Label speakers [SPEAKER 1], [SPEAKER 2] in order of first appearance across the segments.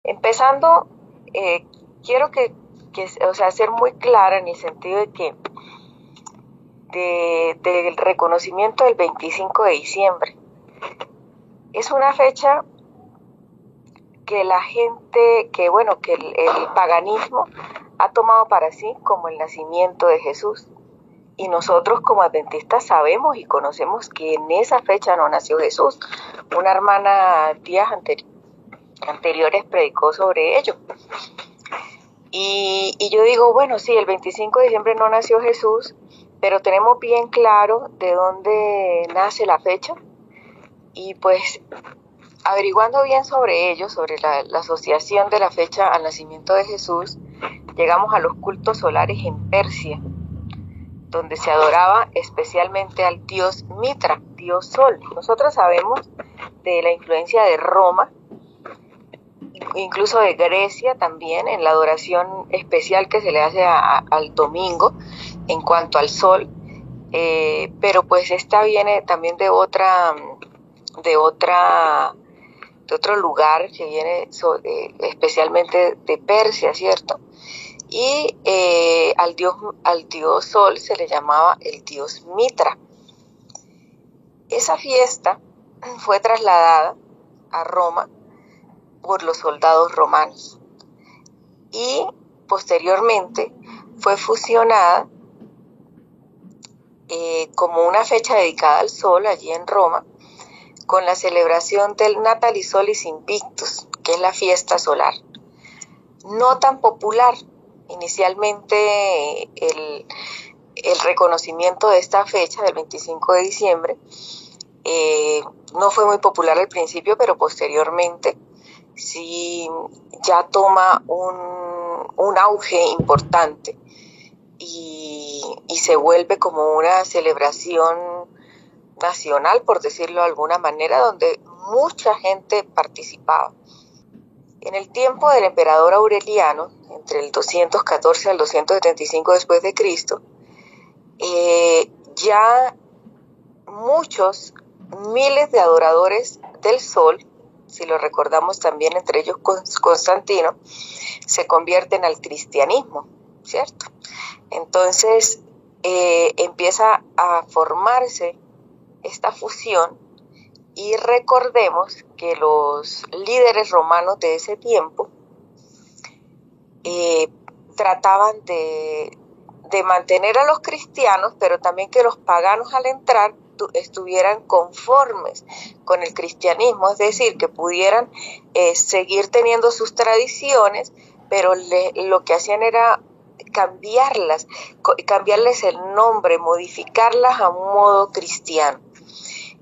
[SPEAKER 1] Empezando, quiero ser muy clara en el sentido de que del reconocimiento del 25 de diciembre. Es una fecha que la gente, que el paganismo ha tomado para sí como el nacimiento de Jesús. Y nosotros como adventistas sabemos y conocemos que en esa fecha no nació Jesús. Una hermana días anteriores predicó sobre ello. Y yo digo, bueno, sí, el 25 de diciembre no nació Jesús, pero tenemos bien claro de dónde nace la fecha. Y pues averiguando bien sobre ello, sobre la asociación de la fecha al nacimiento de Jesús, llegamos a los cultos solares en Persia, donde se adoraba especialmente al dios Mitra, dios Sol. Nosotros sabemos de la influencia de Roma, incluso de Grecia también, en la adoración especial que se le hace al domingo en cuanto al Sol, pero pues esta viene también de otro lugar que viene especialmente de Persia, ¿cierto? Y al dios Sol se le llamaba el dios Mitra. Esa fiesta fue trasladada a Roma por los soldados romanos y posteriormente fue fusionada como una fecha dedicada al Sol allí en Roma con la celebración del Natalis Solis Invictus, que es la fiesta solar. No tan popular. Inicialmente el reconocimiento de esta fecha del 25 de diciembre no fue muy popular al principio, pero posteriormente sí ya toma un auge importante y se vuelve como una celebración nacional, por decirlo de alguna manera, donde mucha gente participaba. En el tiempo del emperador Aureliano, entre el 214 al 275 después de Cristo, ya muchos miles de adoradores del Sol, si lo recordamos también entre ellos Constantino, se convierten al cristianismo, ¿cierto? Entonces empieza a formarse esta fusión y recordemos que los líderes romanos de ese tiempo trataban de mantener a los cristianos, pero también que los paganos al entrar estuvieran conformes con el cristianismo, es decir, que pudieran seguir teniendo sus tradiciones, pero lo que hacían era cambiarles el nombre, modificarlas a un modo cristiano.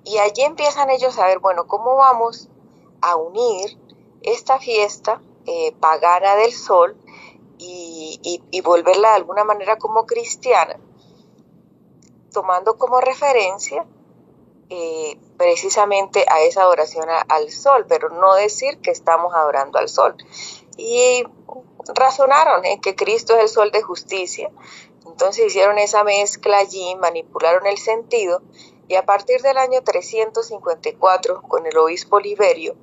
[SPEAKER 1] Y allí empiezan ellos a ver, bueno, ¿cómo vamos a unir esta fiesta pagana del Sol y volverla de alguna manera como cristiana, tomando como referencia precisamente a esa adoración al Sol, pero no decir que estamos adorando al Sol? Y razonaron en que Cristo es el Sol de justicia, entonces hicieron esa mezcla allí, manipularon el sentido, y a partir del año 354, con el obispo Liberio,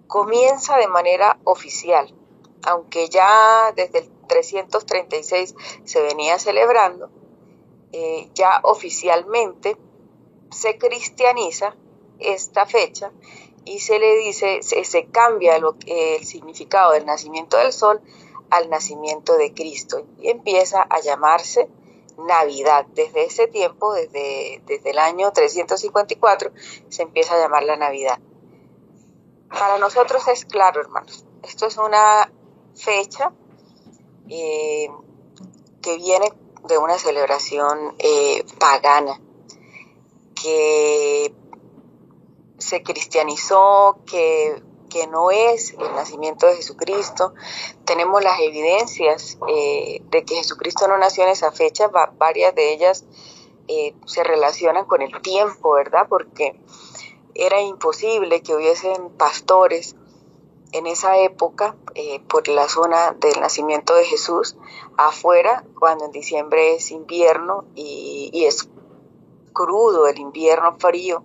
[SPEAKER 1] comienza de manera oficial, aunque ya desde el 336 se venía celebrando, ya oficialmente se cristianiza esta fecha y se le dice, se cambia el significado del nacimiento del Sol al nacimiento de Cristo y empieza a llamarse Navidad. Desde ese tiempo, desde el año 354, se empieza a llamar la Navidad. Para nosotros es claro, hermanos, esto es una fecha que viene de una celebración pagana, que se cristianizó, que no es el nacimiento de Jesucristo. Tenemos las evidencias de que Jesucristo no nació en esa fecha, varias de ellas se relacionan con el tiempo, ¿verdad? Porque era imposible que hubiesen pastores en esa época por la zona del nacimiento de Jesús afuera, cuando en diciembre es invierno y es crudo, el invierno frío,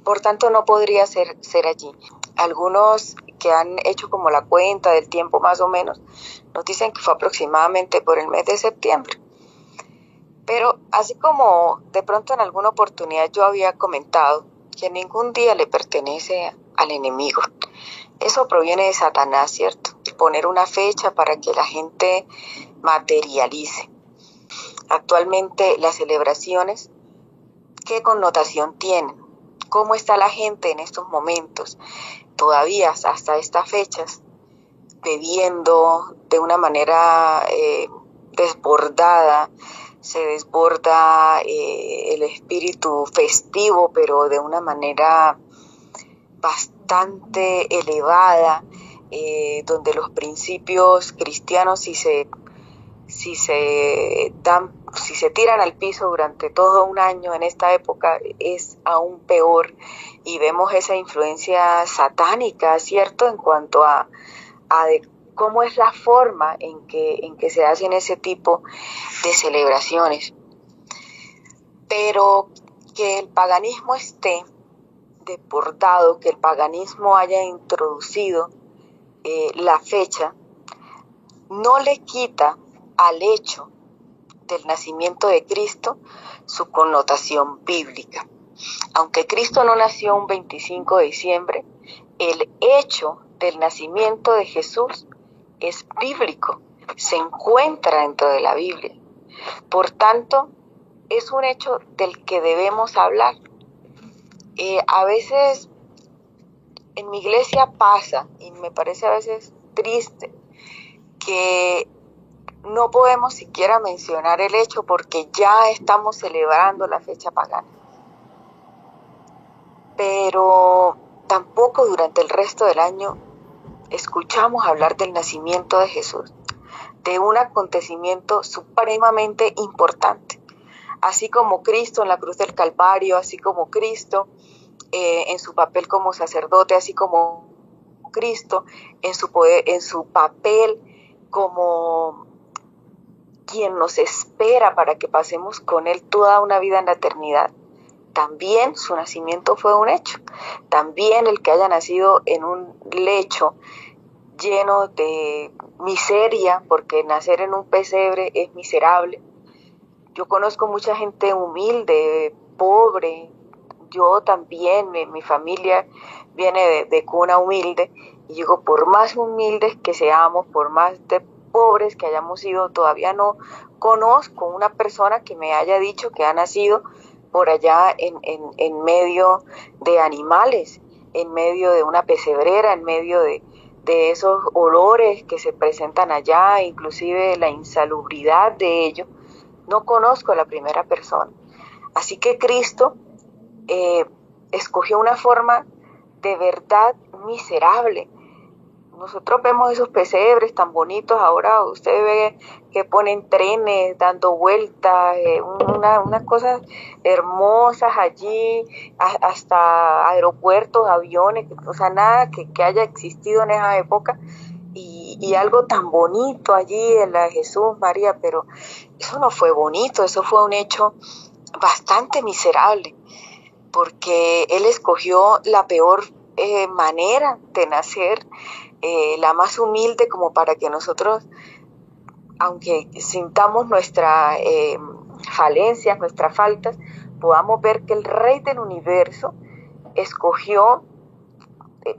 [SPEAKER 1] por tanto no podría ser allí. Algunos que han hecho como la cuenta del tiempo más o menos, nos dicen que fue aproximadamente por el mes de septiembre. Pero así como de pronto en alguna oportunidad yo había comentado que ningún día le pertenece al enemigo. Eso proviene de Satanás, ¿cierto? Poner una fecha para que la gente materialice. Actualmente las celebraciones, ¿qué connotación tienen? ¿Cómo está la gente en estos momentos? Todavía hasta estas fechas, bebiendo de una manera desbordada, se desborda el espíritu festivo, pero de una manera bastante elevada, donde los principios cristianos, si se tiran al piso durante todo un año en esta época, es aún peor, y vemos esa influencia satánica, ¿cierto?, en cuanto a cómo es la forma en que se hacen ese tipo de celebraciones. Pero que el paganismo esté desbordado, que el paganismo haya introducido la fecha, no le quita al hecho del nacimiento de Cristo su connotación bíblica. Aunque Cristo no nació un 25 de diciembre, el hecho del nacimiento de Jesús es bíblico, se encuentra dentro de la Biblia. Por tanto, es un hecho del que debemos hablar. A veces en mi iglesia pasa, y me parece a veces triste, que no podemos siquiera mencionar el hecho porque ya estamos celebrando la fecha pagana. Pero tampoco durante el resto del año escuchamos hablar del nacimiento de Jesús, de un acontecimiento supremamente importante. Así como Cristo en la cruz del Calvario, así como Cristo en su papel como sacerdote, así como Cristo en su papel como quien nos espera para que pasemos con Él toda una vida en la eternidad. También su nacimiento fue un hecho. También el que haya nacido en un lecho lleno de miseria, porque nacer en un pesebre es miserable. Yo conozco mucha gente humilde, pobre. Yo también, mi familia viene de cuna humilde. Y digo, por más humildes que seamos, por más de pobres que hayamos sido, todavía no conozco una persona que me haya dicho que ha nacido por allá en medio de animales, en medio de una pesebrera, en medio de esos olores que se presentan allá, inclusive la insalubridad de ello. No conozco a la primera persona. Así que Cristo escogió una forma de verdad miserable. Nosotros vemos esos pesebres tan bonitos, ahora usted ve que ponen trenes dando vueltas, unas cosas hermosas allí, hasta aeropuertos, aviones, o sea, nada que haya existido en esa época, y algo tan bonito allí en la Jesús, María, pero eso no fue bonito, eso fue un hecho bastante miserable, porque Él escogió la peor manera de nacer, la más humilde, como para que nosotros, aunque sintamos nuestras falencias, nuestras faltas, podamos ver que el Rey del Universo escogió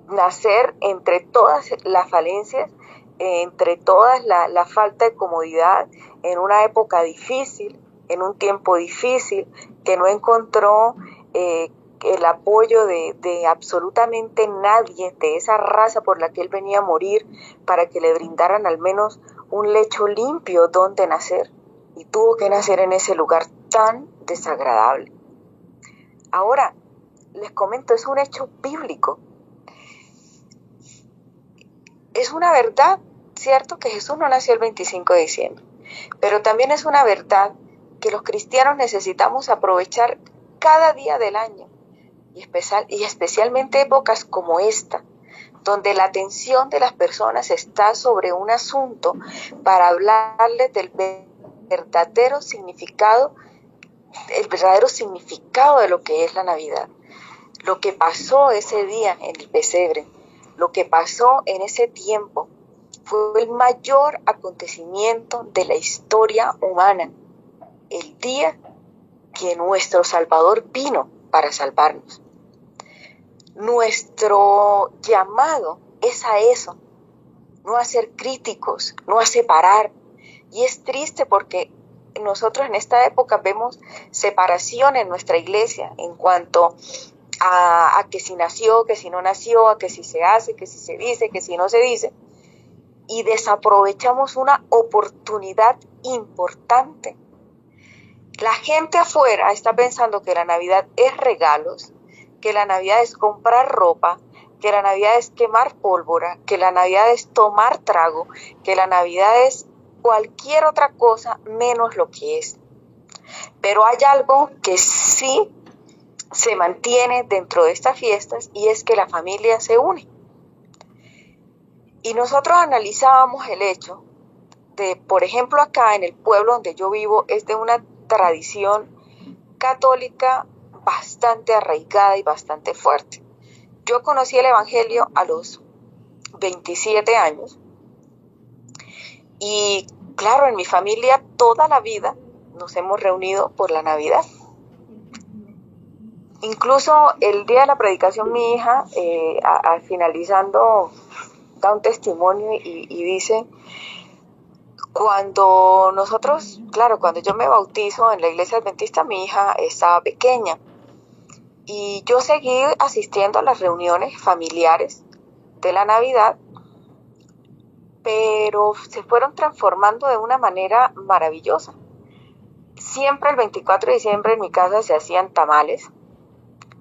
[SPEAKER 1] nacer entre todas las falencias, entre todas la falta de comodidad, en una época difícil, en un tiempo difícil, que no encontró el apoyo de absolutamente nadie de esa raza por la que él venía a morir, para que le brindaran al menos un lecho limpio donde nacer, y tuvo que nacer en ese lugar tan desagradable. Ahora, les comento, es un hecho bíblico. Es una verdad, cierto, que Jesús no nació el 25 de diciembre, pero también es una verdad que los cristianos necesitamos aprovechar cada día del año, y especialmente épocas como esta, donde la atención de las personas está sobre un asunto, para hablarles del verdadero significado de lo que es la Navidad, lo que pasó ese día en el pesebre, Lo que pasó en ese tiempo fue el mayor acontecimiento de la historia humana, el día que nuestro Salvador vino para salvarnos. Nuestro llamado es a eso, no a ser críticos, no a separar. Y es triste porque nosotros en esta época vemos separación en nuestra iglesia en cuanto a que si nació, que si no nació, a que si se hace, que si se dice, que si no se dice. Y desaprovechamos una oportunidad importante. La gente afuera está pensando que la Navidad es regalos, que la Navidad es comprar ropa, que la Navidad es quemar pólvora, que la Navidad es tomar trago, que la Navidad es cualquier otra cosa menos lo que es. Pero hay algo que sí se mantiene dentro de estas fiestas y es que la familia se une. Y nosotros analizábamos el hecho de, por ejemplo, acá en el pueblo donde yo vivo, es de una tradición católica bastante arraigada y bastante fuerte. Yo conocí el Evangelio a los 27 años y claro, en mi familia toda la vida nos hemos reunido por la Navidad. Incluso el día de la predicación mi hija, finalizando, da un testimonio y dice, cuando nosotros, claro, cuando yo me bautizo en la iglesia adventista, mi hija estaba pequeña y yo seguí asistiendo a las reuniones familiares de la Navidad, pero se fueron transformando de una manera maravillosa. Siempre el 24 de diciembre en mi casa se hacían tamales,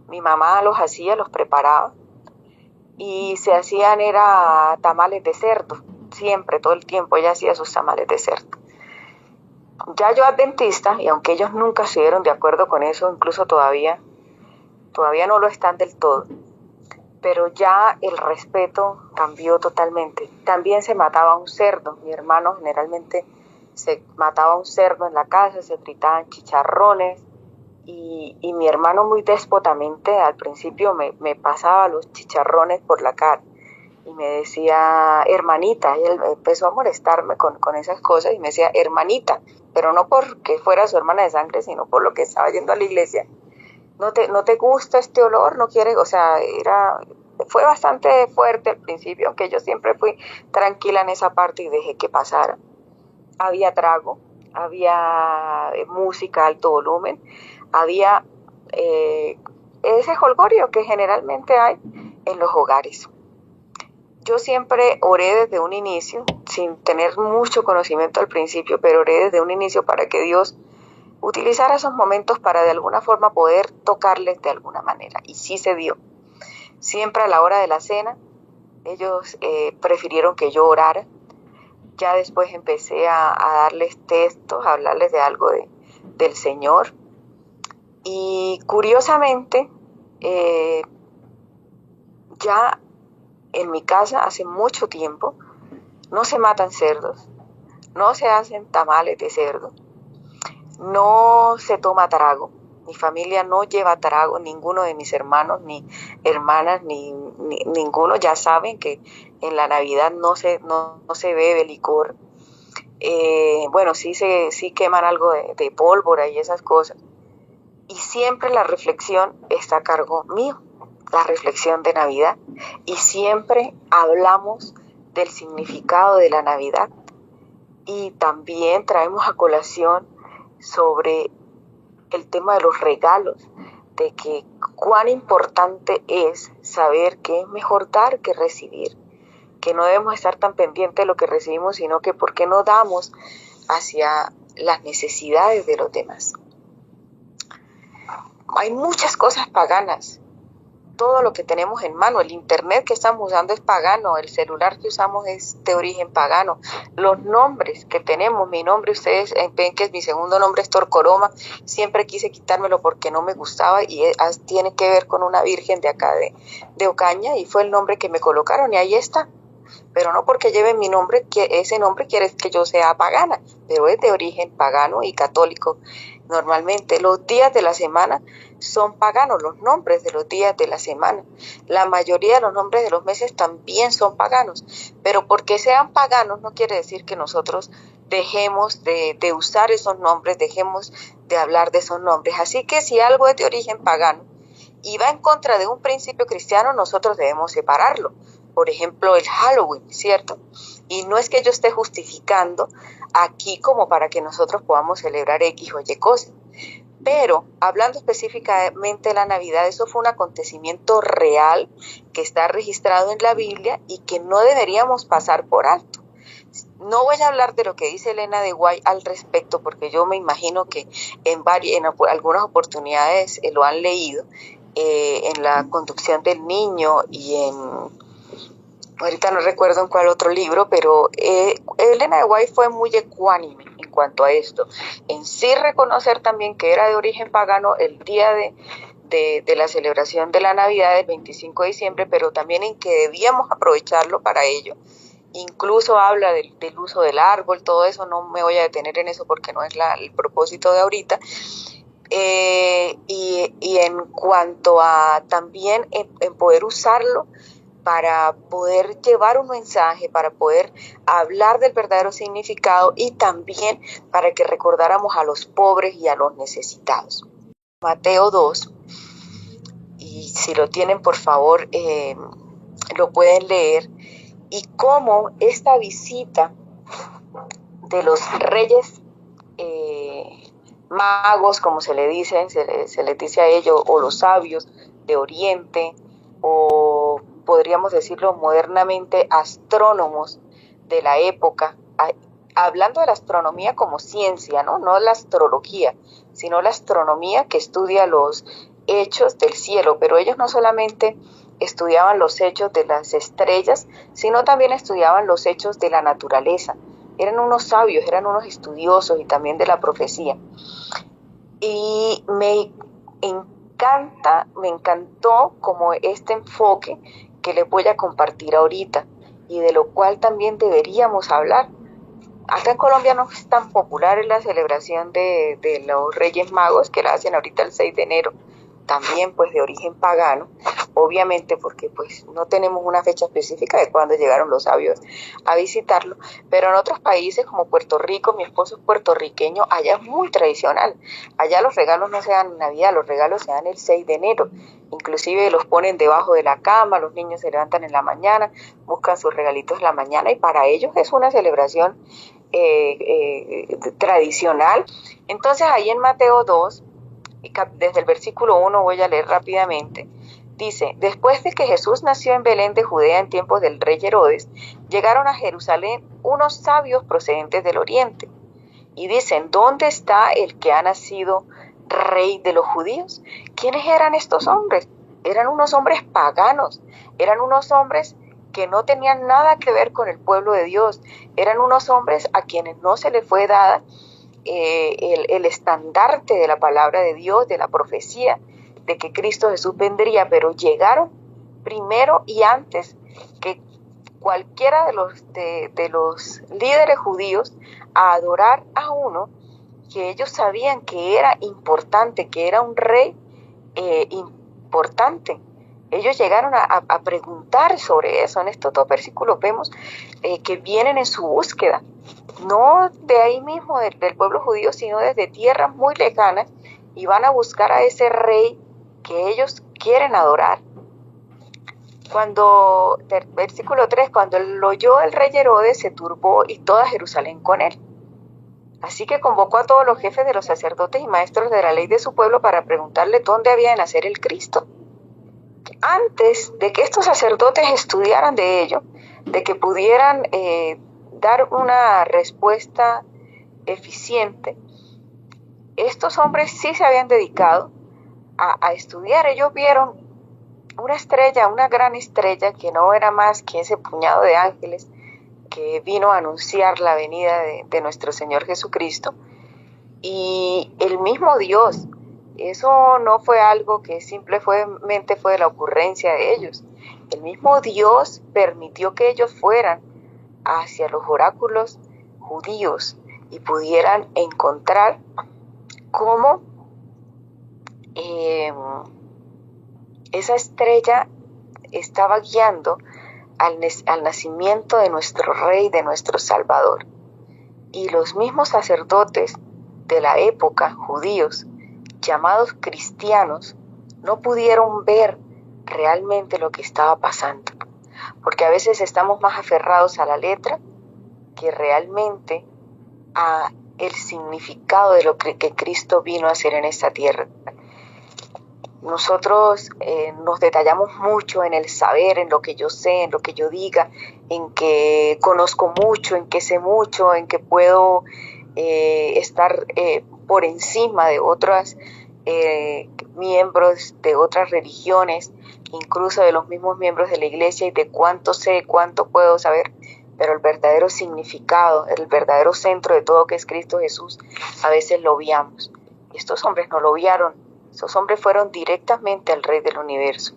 [SPEAKER 1] mi mamá los hacía, los preparaba y se hacían era tamales de cerdo, siempre, todo el tiempo ella hacía sus tamales de cerdo. Ya yo adventista, y aunque ellos nunca estuvieron de acuerdo con eso, incluso todavía no lo están del todo, pero ya el respeto cambió totalmente. También se mataba un cerdo, mi hermano generalmente se mataba un cerdo en la casa, se fritaban chicharrones, y mi hermano muy déspotamente al principio me pasaba los chicharrones por la cara y me decía hermanita, y él empezó a molestarme con esas cosas y me decía hermanita, pero no porque fuera su hermana de sangre, sino por lo que estaba yendo a la iglesia. ¿No te gusta este olor? ¿No quieres? O sea, fue bastante fuerte al principio, aunque yo siempre fui tranquila en esa parte y dejé que pasara. Había trago, había música a alto volumen, había ese jolgorio que generalmente hay en los hogares. Yo siempre oré desde un inicio, sin tener mucho conocimiento al principio, pero oré desde un inicio para que Dios utilizara esos momentos para de alguna forma poder tocarles de alguna manera. Y sí se dio. Siempre a la hora de la cena, ellos prefirieron que yo orara. Ya después empecé a darles textos, a hablarles de algo del Señor. Y curiosamente, ya en mi casa hace mucho tiempo no se matan cerdos, no se hacen tamales de cerdo, no se toma trago. Mi familia no lleva trago, ninguno de mis hermanos, ni hermanas, ni ninguno. Ya saben que en la Navidad no se bebe licor. Bueno, sí queman algo de pólvora y esas cosas. Y siempre la reflexión está a cargo mío, la reflexión de Navidad. Y siempre hablamos del significado de la Navidad. Y también traemos a colación sobre el tema de los regalos, de que cuán importante es saber que es mejor dar que recibir, que no debemos estar tan pendientes de lo que recibimos, sino que por qué no damos hacia las necesidades de los demás. Hay muchas cosas paganas. Todo lo que tenemos en mano, el internet que estamos usando es pagano, el celular que usamos es de origen pagano, los nombres que tenemos, mi nombre, ustedes ven que es mi segundo nombre es Torcoroma, siempre quise quitármelo porque no me gustaba y tiene que ver con una virgen de acá de Ocaña y fue el nombre que me colocaron y ahí está, pero no porque lleve mi nombre, que ese nombre quiere que yo sea pagana, pero es de origen pagano y católico Normalmente los días de la semana son paganos, los nombres de los días de la semana. La mayoría de los nombres de los meses también son paganos, pero porque sean paganos no quiere decir que nosotros dejemos de usar esos nombres, dejemos de hablar de esos nombres. Así que si algo es de origen pagano y va en contra de un principio cristiano, nosotros debemos separarlo. Por ejemplo, el Halloween, ¿cierto? Y no es que yo esté justificando aquí como para que nosotros podamos celebrar X o Y cosas. Pero hablando específicamente de la Navidad, eso fue un acontecimiento real que está registrado en la Biblia y que no deberíamos pasar por alto. No voy a hablar de lo que dice Elena de White al respecto, porque yo me imagino que en algunas oportunidades lo han leído, en la conducción del niño y ahorita no recuerdo en cuál otro libro, pero Elena de White fue muy ecuánime en cuanto a esto. En sí reconocer también que era de origen pagano el día de la celebración de la Navidad del 25 de diciembre, pero también en que debíamos aprovecharlo para ello. Incluso habla del uso del árbol, todo eso, no me voy a detener en eso porque no es el propósito de ahorita. Y en cuanto a también en poder usarlo para poder llevar un mensaje, para poder hablar del verdadero significado y también para que recordáramos a los pobres y a los necesitados. Mateo 2, y si lo tienen por favor lo pueden leer, y cómo esta visita de los reyes magos, como se le dicen, se les dice a ellos, o los sabios de Oriente, o podríamos decirlo modernamente, astrónomos de la época, hablando de la astronomía como ciencia, ¿no? No la astrología, sino la astronomía que estudia los hechos del cielo, pero ellos no solamente estudiaban los hechos de las estrellas, sino también estudiaban los hechos de la naturaleza. Eran unos sabios, eran unos estudiosos y también de la profecía. Y me encantó como este enfoque que les voy a compartir ahorita y de lo cual también deberíamos hablar. Acá en Colombia no es tan popular la celebración de los Reyes Magos, que la hacen ahorita el 6 de enero, también pues de origen pagano, obviamente porque pues no tenemos una fecha específica de cuándo llegaron los sabios a visitarlo, pero en otros países como Puerto Rico, mi esposo es puertorriqueño, allá es muy tradicional, allá los regalos no se dan en Navidad, los regalos se dan el 6 de enero, inclusive los ponen debajo de la cama, los niños se levantan en la mañana, buscan sus regalitos en la mañana y para ellos es una celebración tradicional. Entonces ahí en Mateo 2, desde el versículo 1 voy a leer rápidamente, dice: después de que Jesús nació en Belén de Judea en tiempos del rey Herodes, llegaron a Jerusalén unos sabios procedentes del oriente y dicen: ¿dónde está el que ha nacido rey de los judíos? ¿Quiénes eran estos hombres? Eran unos hombres paganos, eran unos hombres que no tenían nada que ver con el pueblo de Dios, eran unos hombres a quienes no se les fue dada el estandarte de la palabra de Dios, de la profecía, de que Cristo Jesús vendría, pero llegaron primero y antes que cualquiera de los líderes judíos a adorar a uno que ellos sabían que era importante, que era un rey importante. Ellos llegaron a preguntar sobre eso. En estos dos versículos vemos que vienen en su búsqueda, no de ahí mismo del pueblo judío, sino desde tierras muy lejanas, y van a buscar a ese rey que ellos quieren adorar. Versículo 3, cuando lo oyó el rey Herodes, se turbó y toda Jerusalén con él. Así que convocó a todos los jefes de los sacerdotes y maestros de la ley de su pueblo para preguntarle dónde había de nacer el Cristo. Antes de que estos sacerdotes estudiaran de ello, de que pudieran dar una respuesta eficiente, estos hombres sí se habían dedicado a estudiar. Ellos vieron una estrella, una gran estrella, que no era más que ese puñado de ángeles que vino a anunciar la venida de nuestro Señor Jesucristo. Y el mismo Dios, eso no fue algo que simplemente fue la ocurrencia de ellos. El mismo Dios permitió que ellos fueran hacia los oráculos judíos y pudieran encontrar cómo esa estrella estaba guiando al nacimiento de nuestro Rey, de nuestro Salvador. Y los mismos sacerdotes de la época, judíos, llamados cristianos, no pudieron ver realmente lo que estaba pasando. Porque a veces estamos más aferrados a la letra que realmente a el significado de lo que Cristo vino a hacer en esta tierra. Nosotros nos detallamos mucho en el saber, en lo que yo sé, en lo que yo diga, en que conozco mucho, en que sé mucho, en que puedo estar por encima de otros miembros de otras religiones, incluso de los mismos miembros de la iglesia, y de cuánto sé, cuánto puedo saber. Pero el verdadero significado, el verdadero centro de todo, que es Cristo Jesús, a veces lo obviamos. Y estos hombres no lo obviaron. Esos hombres fueron directamente al Rey del Universo.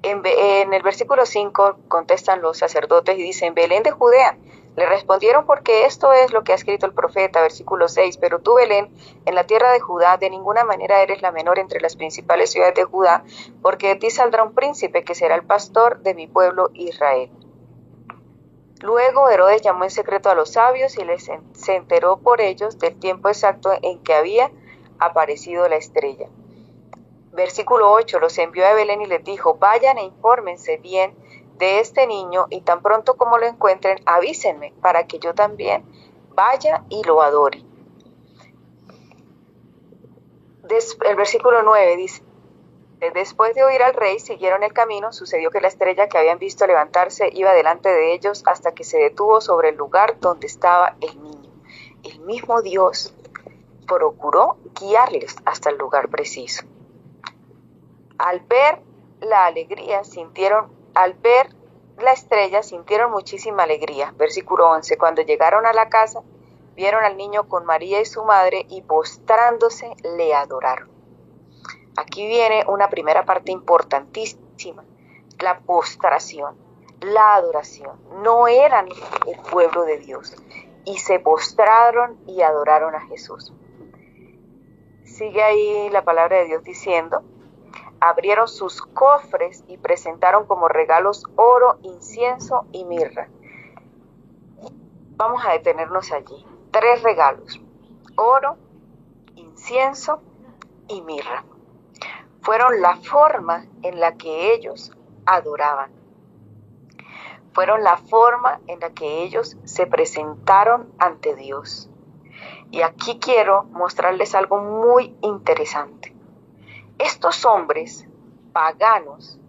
[SPEAKER 1] En el versículo 5 contestan los sacerdotes y dicen: Belén de Judea. Le respondieron: porque esto es lo que ha escrito el profeta. Versículo 6: pero tú, Belén, en la tierra de Judá, de ninguna manera eres la menor entre las principales ciudades de Judá, porque de ti saldrá un príncipe que será el pastor de mi pueblo Israel. Luego Herodes llamó en secreto a los sabios y se enteró por ellos del tiempo exacto en que había aparecido la estrella. Versículo 8: los envió a Belén y les dijo: vayan e infórmense bien de este niño, y tan pronto como lo encuentren, avísenme, para que yo también vaya y lo adore. El versículo 9 dice: después de oír al rey, siguieron el camino. Sucedió que la estrella que habían visto levantarse iba delante de ellos hasta que se detuvo sobre el lugar donde estaba el niño. El mismo Dios procuró guiarles hasta el lugar preciso. Al ver la estrella, sintieron muchísima alegría. Versículo 11: cuando llegaron a la casa, vieron al niño con María y su madre, y postrándose le adoraron. Aquí viene una primera parte importantísima: la postración, la adoración. No eran el pueblo de Dios y se postraron y adoraron a Jesús. Sigue ahí la palabra de Dios diciendo: abrieron sus cofres y presentaron como regalos oro, incienso y mirra. Vamos a detenernos allí. 3 regalos: oro, incienso y mirra. Fueron la forma en la que ellos adoraban. Fueron la forma en la que ellos se presentaron ante Dios. Y aquí quiero mostrarles algo muy interesante. Estos hombres paganos,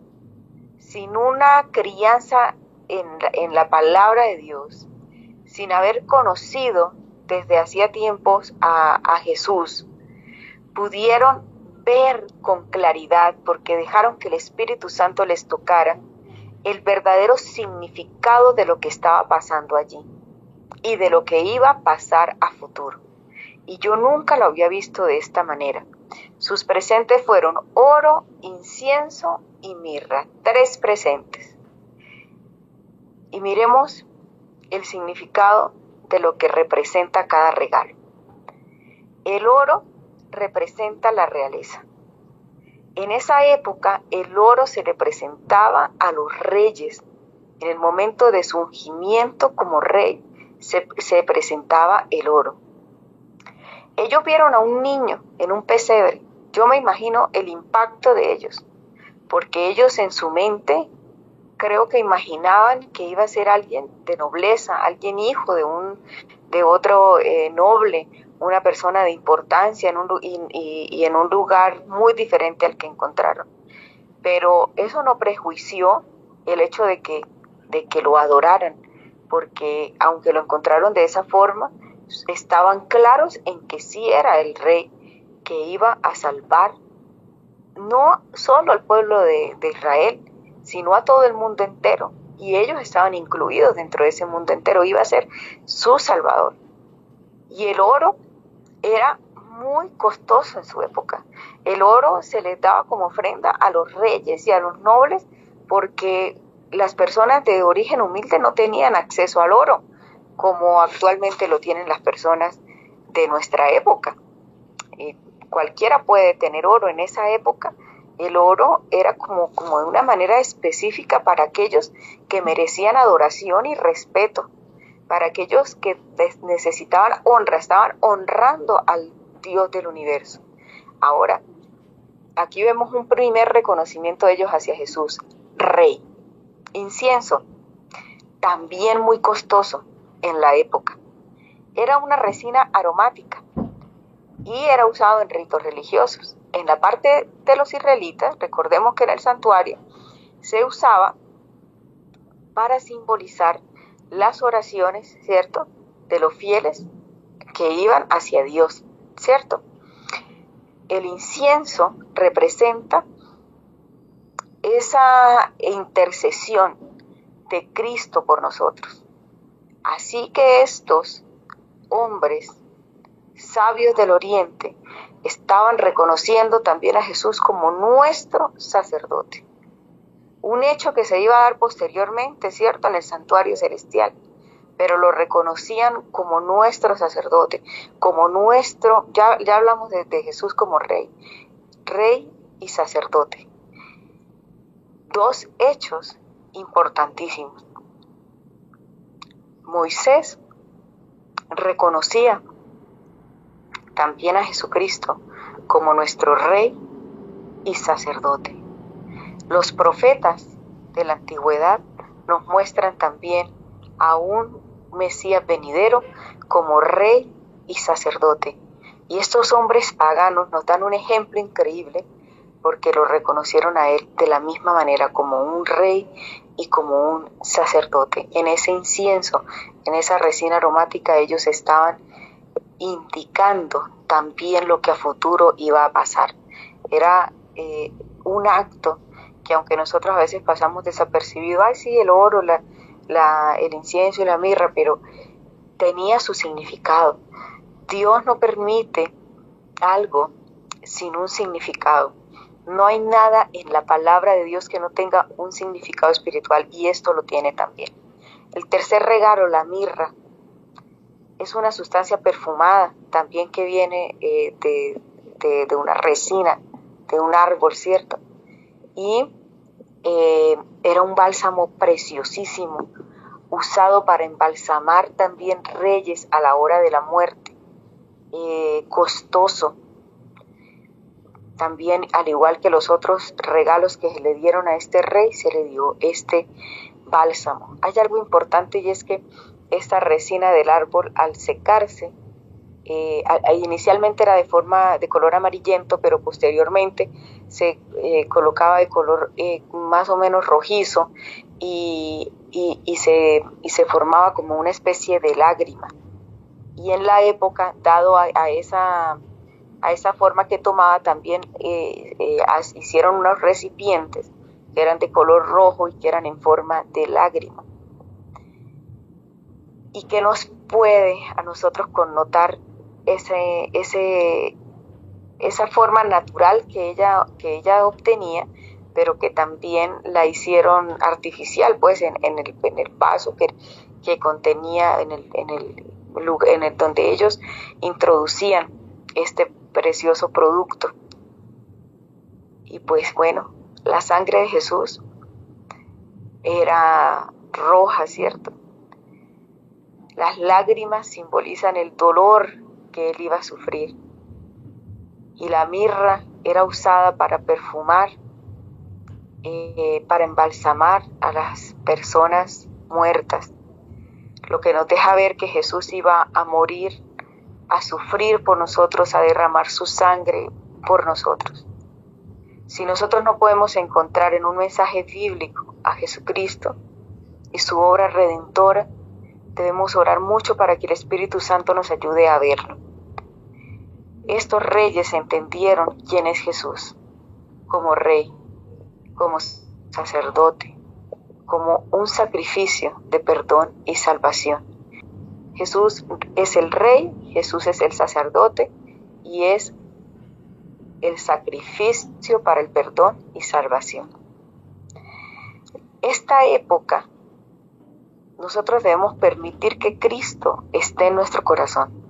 [SPEAKER 1] sin una crianza en la palabra de Dios, sin haber conocido desde hacía tiempos a Jesús, pudieron ver con claridad, porque dejaron que el Espíritu Santo les tocara, el verdadero significado de lo que estaba pasando allí y de lo que iba a pasar a futuro. Y yo nunca lo había visto de esta manera. Sus presentes fueron oro, incienso y mirra. 3 presentes. Y miremos el significado de lo que representa cada regalo. El oro representa la realeza. En esa época el oro se le presentaba a los reyes. En el momento de su ungimiento como rey se presentaba el oro. Ellos vieron a un niño en un pesebre. Yo me imagino el impacto de ellos, porque ellos en su mente creo que imaginaban que iba a ser alguien de nobleza, alguien hijo de otro noble, una persona de importancia y en un lugar muy diferente al que encontraron. Pero eso no prejuició el hecho de que lo adoraran, porque aunque lo encontraron de esa forma, estaban claros en que sí era el rey que iba a salvar no solo al pueblo de Israel, sino a todo el mundo entero. Y ellos estaban incluidos dentro de ese mundo entero. Iba a ser su salvador. Y el oro era muy costoso en su época. El oro se les daba como ofrenda a los reyes y a los nobles, porque las personas de origen humilde no tenían acceso al oro como actualmente lo tienen las personas de nuestra época. Cualquiera puede tener oro. En esa época el oro era como de una manera específica para aquellos que merecían adoración y respeto, para aquellos que necesitaban honra, estaban honrando al Dios del universo. Ahora, aquí vemos un primer reconocimiento de ellos hacia Jesús, Rey. Incienso, también muy costoso en la época. Era una resina aromática y era usado en ritos religiosos. En la parte de los israelitas, recordemos que en el santuario se usaba para simbolizar las oraciones, ¿cierto?, de los fieles que iban hacia Dios, ¿cierto? El incienso representa esa intercesión de Cristo por nosotros. Así que estos hombres sabios del Oriente estaban reconociendo también a Jesús como nuestro sacerdote. Un hecho que se iba a dar posteriormente, ¿cierto?, en el santuario celestial, pero lo reconocían como nuestro sacerdote, como nuestro, ya hablamos de Jesús como rey y sacerdote. Dos hechos importantísimos. Moisés reconocía también a Jesucristo como nuestro rey y sacerdote. Los profetas de la antigüedad nos muestran también a un Mesías venidero como rey y sacerdote. Y estos hombres paganos nos dan un ejemplo increíble porque lo reconocieron a él de la misma manera como un rey y como un sacerdote. En ese incienso, en esa resina aromática, ellos estaban indicando también lo que a futuro iba a pasar. Era un acto que, aunque nosotros a veces pasamos desapercibido, ay sí, el oro, el incienso y la mirra, pero tenía su significado. Dios no permite algo sin un significado. No hay nada en la palabra de Dios que no tenga un significado espiritual, y esto lo tiene también. El tercer regalo, la mirra, es una sustancia perfumada también que viene de una resina, de un árbol, ¿cierto? Y era un bálsamo preciosísimo, usado para embalsamar también reyes a la hora de la muerte, costoso. También, al igual que los otros regalos que se le dieron a este rey, se le dio este bálsamo. Hay algo importante, y es que esta resina del árbol, al secarse, inicialmente era de color amarillento, pero posteriormente se colocaba de color más o menos rojizo y se formaba como una especie de lágrima. Y en la época, dado a esa forma que tomaba, también hicieron unos recipientes que eran de color rojo y que eran en forma de lágrima. ¿Y qué nos puede a nosotros connotar esa forma natural que ella obtenía, pero que también la hicieron artificial, pues en el vaso que contenía, donde ellos introducían este precioso producto? Y pues bueno, la sangre de Jesús era roja, ¿cierto? Las lágrimas simbolizan el dolor que él iba a sufrir. Y la mirra era usada para perfumar, para embalsamar a las personas muertas. Lo que nos deja ver que Jesús iba a morir, a sufrir por nosotros, a derramar su sangre por nosotros. Si nosotros no podemos encontrar en un mensaje bíblico a Jesucristo y su obra redentora, debemos orar mucho para que el Espíritu Santo nos ayude a verlo. Estos reyes entendieron quién es Jesús, como rey, como sacerdote, como un sacrificio de perdón y salvación. Jesús es el rey, Jesús es el sacerdote y es el sacrificio para el perdón y salvación. Esta época, nosotros debemos permitir que Cristo esté en nuestro corazón.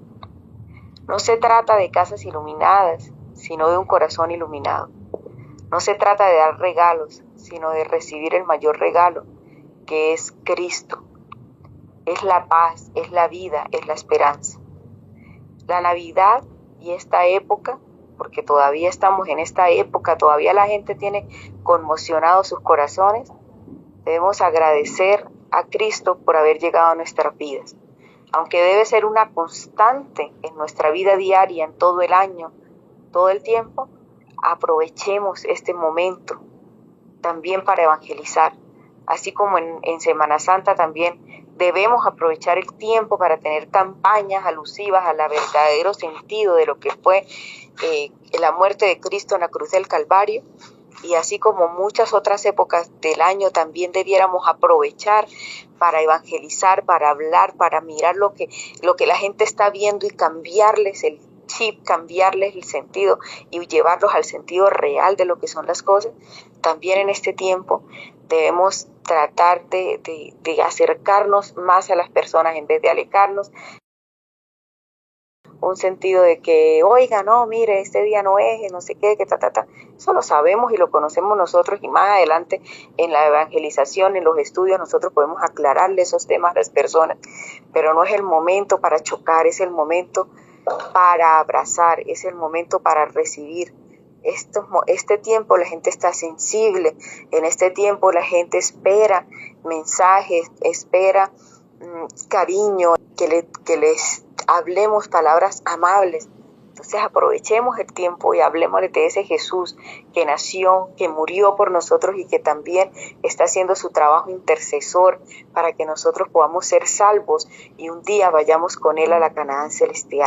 [SPEAKER 1] No se trata de casas iluminadas, sino de un corazón iluminado. No se trata de dar regalos, sino de recibir el mayor regalo, que es Cristo. Es la paz, es la vida, es la esperanza. La Navidad y esta época, porque todavía estamos en esta época, todavía la gente tiene conmocionados sus corazones, debemos agradecer a Cristo por haber llegado a nuestras vidas. Aunque debe ser una constante en nuestra vida diaria, en todo el año, todo el tiempo, aprovechemos este momento también para evangelizar. Así como en Semana Santa también debemos aprovechar el tiempo para tener campañas alusivas al verdadero sentido de lo que fue la muerte de Cristo en la cruz del Calvario. Y así como muchas otras épocas del año también debiéramos aprovechar para evangelizar, para hablar, para mirar lo que la gente está viendo y cambiarles el chip, cambiarles el sentido y llevarlos al sentido real de lo que son las cosas. También en este tiempo debemos tratar de acercarnos más a las personas en vez de alejarnos. Un sentido de que, oiga, no, mire, este día no es, no sé qué, que Eso lo sabemos y lo conocemos nosotros, y más adelante en la evangelización, en los estudios, nosotros podemos aclararle esos temas a las personas, pero no es el momento para chocar, es el momento para abrazar, es el momento para recibir. Este tiempo la gente está sensible, en este tiempo la gente espera mensajes, espera cariño, que les hablemos palabras amables. Entonces aprovechemos el tiempo y hablemos de ese Jesús que nació, que murió por nosotros y que también está haciendo su trabajo intercesor para que nosotros podamos ser salvos y un día vayamos con Él a la Canaán celestial.